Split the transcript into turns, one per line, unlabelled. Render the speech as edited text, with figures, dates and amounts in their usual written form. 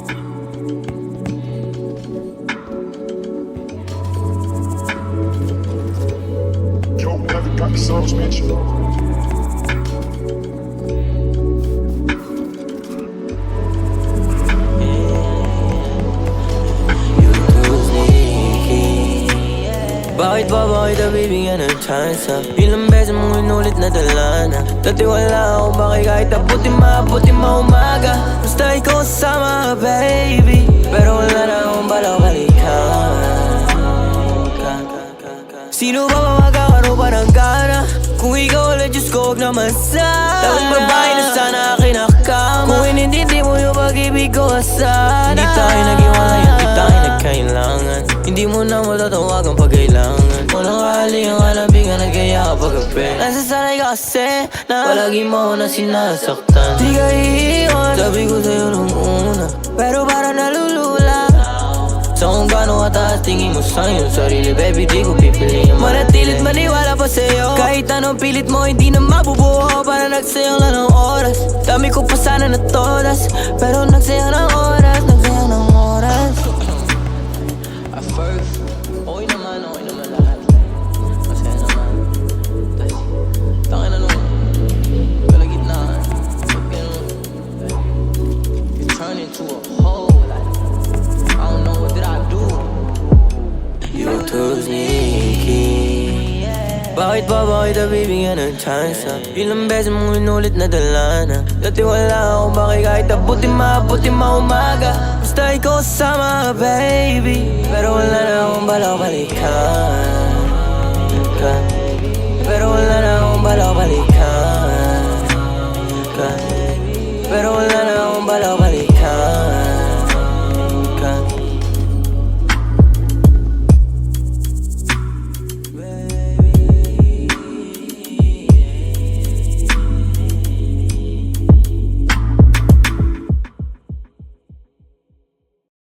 Yo, never got the sauce, bitch.
Bakit ba nabibigyan ng chance? Ilang beses mong inulit na dala na dati wala akong baki kahit abuti maumaga. Basta ikaw kasama, baby. Pero wala na akong balak balikan. Sino ba magkakaroon pa ng gana? Kung ikaw ulit, Diyos ko, huwag naman sana. Taong babae na sana kinakama. Kung inintindi mo yung pag-ibig ko, sana. Hindi tayo nag-iwalay at di tayo nagkailangan. Hindi mo na matatawagan pag kailangan. Walang kahalingang halabigan at kaya kapag gabi. Nasasanay ka kasi na palagi mo na sinasaktan. Di ka iiwan, sabi ko sa'yo nung una, pero parang nalulula sa kung gaano kataas tingin mo sa iyong sarili. Baby, di ko pipiliin manatilit maniwala pa sa'yo. Kahit anong pilit mo, hindi na mabubuo. Para nagsayang lang ng oras. Dami ko pa sana na todas, pero nagsayang ng oras. Nagsayang ng oras. At first, okay naman lahat. Masaya naman. Tangin na nung kalagitnaan. Pag ganun, you turn into a whole. I don't know what did I do. You too sneaky. Bakit nabibigyan ng chance? Ilang beses mong inulit na dala na dati wala akong baki kahit abuti maumaga. Basta ikaw kasama, baby. Pero wala na akong balak balikan. Pero wala na akong balak balikan. Pero wala na akong balak balikan.